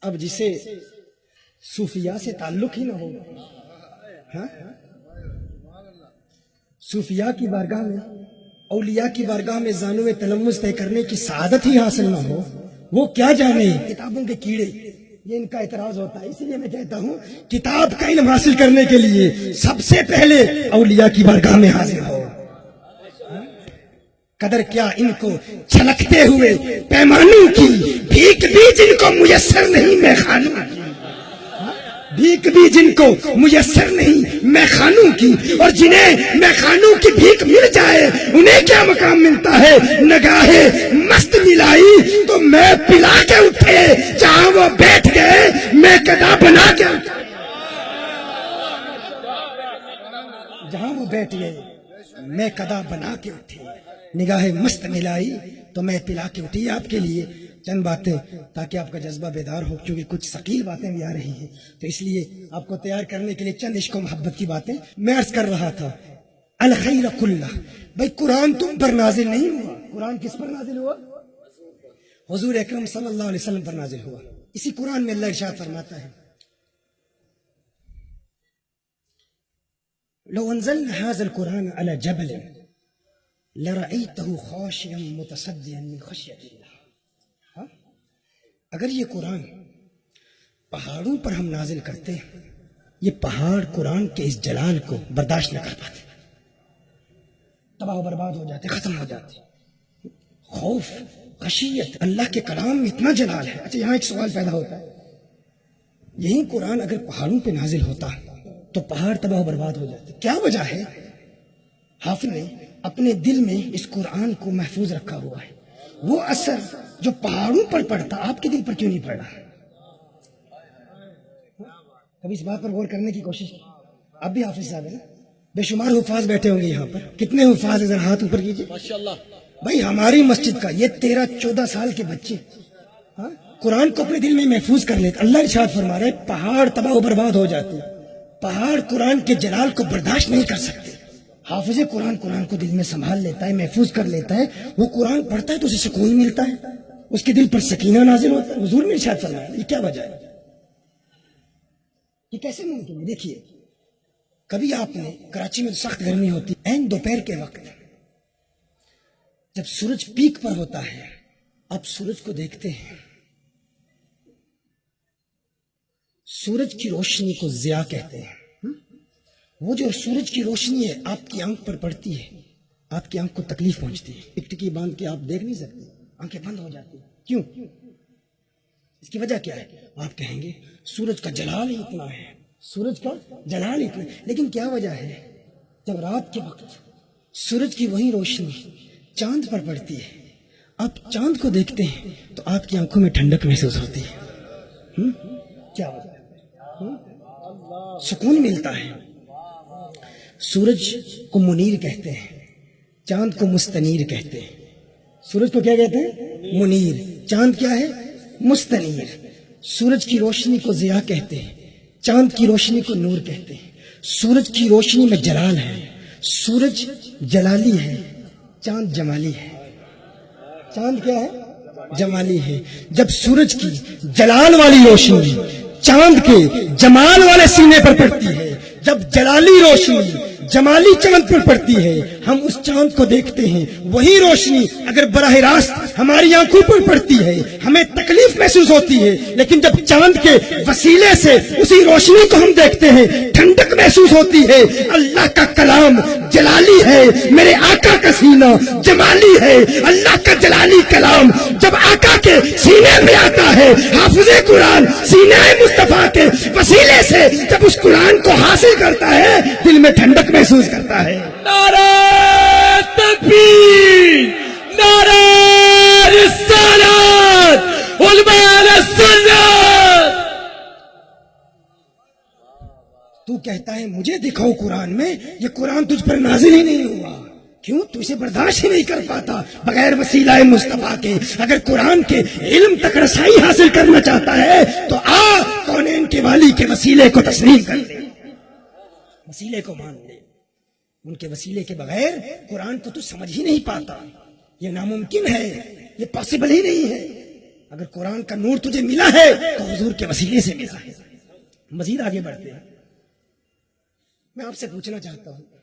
اب جسے صوفیاء سے تعلق ہی نہ ہو، ہاں صوفیاء کی بارگاہ میں، اولیاء کی بارگاہ میں زانو تلمس طے کرنے کی سعادت ہی حاصل نہ ہو، وہ کیا جانے کتابوں کے کیڑے. یہ ان کا اعتراض ہوتا ہے. اسی لیے میں کہتا ہوں کتاب کا علم حاصل کرنے کے لیے سب سے پہلے اولیاء کی بارگاہ میں حاضر ہو. قدر کیا ان کو چھلکتے ہوئے پیمانوں کی، بھیک بھی جن کو میسر نہیں میں خانوں کی، بھیک بھی جن کو میسر نہیں میں خانوں کی، اور جنہیں میں خانوں کی بھیک مل جائے انہیں کیا مقام ملتا ہے. نگاہے مست ملائی تو میں پلا کے اٹھے، جہاں وہ بیٹھ گئے میں گدا بنا کے اٹھا. جہاں وہ بیٹھ گئے میں گدا بنا کے اٹھے، نگاہ مست ملائی تو میں پلا کے اٹھی. آپ کے لیے چند باتیں تاکہ آپ کا جذبہ بیدار ہو، کیونکہ کچھ ثقیل باتیں بھی آ رہی ہیں، تو اس لیے آپ کو تیار کرنے کے لیے چند عشق و محبت کی باتیں میں عرض کر رہا تھا. الخیر کلہ، بھائی قرآن تم پر نازل نہیں ہوا. قرآن کس پر نازل ہوا؟ حضور اکرم صلی اللہ علیہ وسلم پر نازل ہوا. اسی قرآن میں اللہ ارشاد فرماتا ہے لو انزلنا هذا القرآن على جبل لرأيته خاشعا متصدعا من خشية الله. اگر یہ قرآن پہاڑوں پر ہم نازل کرتے، یہ پہاڑ قرآن کے اس جلال کو برداشت نہ کر پاتے، تباہ و برباد ہو جاتے، ختم ہو جاتے. خوف، خشیت، اللہ کے کلام میں اتنا جلال ہے. اچھا یہاں ایک سوال پیدا ہوتا ہے، یہی قرآن اگر پہاڑوں پہ نازل ہوتا تو پہاڑ تباہ و برباد ہو جاتے. کیا وجہ ہے؟ حافظ نے اپنے دل میں اس قرآن کو محفوظ رکھا ہوا ہے. وہ اثر جو پہاڑوں پر پڑتا آپ کے دل پر کیوں نہیں پڑ رہا؟ کبھی اس بات پر غور کرنے کی کوشش کی؟ آپ بھی حافظ صاحب ہیں نا، بے شمار حفاظ بیٹھے ہوں گے یہاں پر. کتنے حفاظ ہیں؟ ذرا ہاتھ اوپر کیجیے. بھائی ہماری مسجد کا یہ 13-14 سال کے بچے قرآن کو اپنے دل میں محفوظ کر لیتے. اللہ ارشاد فرما رہے پہاڑ تباہ و برباد ہو جاتے، پہاڑ قرآن کے جلال کو برداشت نہیں کر سکتے. حافظ قرآن کو دل میں سنبھال لیتا ہے، محفوظ کر لیتا ہے. وہ قرآن پڑھتا ہے تو اسے سکون ملتا ہے، اس کے دل پر سکینہ نازل ہوتا ہے. حضور نے ارشاد فرمایا. یہ کیا وجہ ہے؟ یہ کیسے ممکن ہے؟ دیکھیے کبھی آپ نے کراچی میں سخت گرمی ہوتی، عین دوپہر کے وقت جب سورج پیک پر ہوتا ہے، آپ سورج کو دیکھتے ہیں، سورج کی روشنی کو ضیاء کہتے ہیں. وہ جو سورج کی روشنی ہے آپ کی آنکھ پر پڑتی ہے، آپ کی آنکھ کو تکلیف پہنچتی ہے. ٹکٹکی باندھ کے آپ دیکھ نہیں سکتے، آنکھیں بند ہو جاتی. کیوں؟ اس کی وجہ کیا ہے؟ آپ کہیں گے سورج کا جلال ہی اتنا ہے، سورج کا جلال ہی اتنا ہے. لیکن کیا وجہ ہے؟ جب رات کے وقت سورج کی وہی روشنی چاند پر پڑتی ہے، آپ چاند کو دیکھتے ہیں تو آپ کی آنکھوں میں ٹھنڈک محسوس ہوتی ہے. کیا وجہ ہے؟ سکون ملتا ہے. سورج کو منیر کہتے ہیں، چاند کو مستنیر کہتے ہیں. سورج کو کیا کہتے ہیں؟ منیر. چاند کیا ہے؟ مستنیر. سورج کی روشنی کو ضیاء کہتے ہیں، چاند کی روشنی کو نور کہتے ہیں. سورج کی روشنی میں جلال ہے، سورج جلالی ہے، چاند جمالی ہے. چاند کیا ہے؟ جمالی ہے. جب سورج کی جلال والی روشنی چاند کے جمال والے سینے پر پڑتی ہے، جب جلالی روشنی جمالی چاند پر پڑتی ہے، ہم اس چاند کو دیکھتے ہیں. وہی روشنی اگر براہ راست ہماری آنکھوں پر پڑتی ہے ہمیں تکلیف محسوس ہوتی ہے، لیکن جب چاند کے وسیلے سے اسی روشنی کو ہم دیکھتے ہیں ٹھنڈک محسوس ہوتی ہے. اللہ کا کلام جلالی ہے، میرے آقا کا سینہ جمالی ہے. اللہ کا جلالی کلام جب آقا کے سینے میں آتا ہے، حافظ قرآن سینہ مصطفیٰ کے وسیلے سے جب اس قرآن کو حاصل کرتا ہے دل میں ٹھنڈک محسوس کرتا ہے. نعرہ تکبیر، نعرہ رسالت، علماء سنت. تو کہتا ہے مجھے دکھاؤ قرآن میں، یہ قرآن تجھ پر نازل ہی نہیں ہوا. کیوں؟ تو اسے برداشت ہی نہیں کر پاتا بغیر وسیلہ مصطفیٰ کے. اگر قرآن کے علم تک رسائی حاصل کرنا چاہتا ہے تو کونین کے والی کے وسیلے کو تسلیم کر لے، وسیلے کو مان لے. ان کے وسیلے کے بغیر قرآن کو تو سمجھ ہی نہیں پاتا. یہ ناممکن ہے, یہ پاسبل ہی نہیں ہے. اگر قرآن کا نور تجھے ملا ہے تو حضور کے وسیلے سے ملا ہے. مزید آگے بڑھتے ہیں. میں آپ سے پوچھنا چاہتا ہوں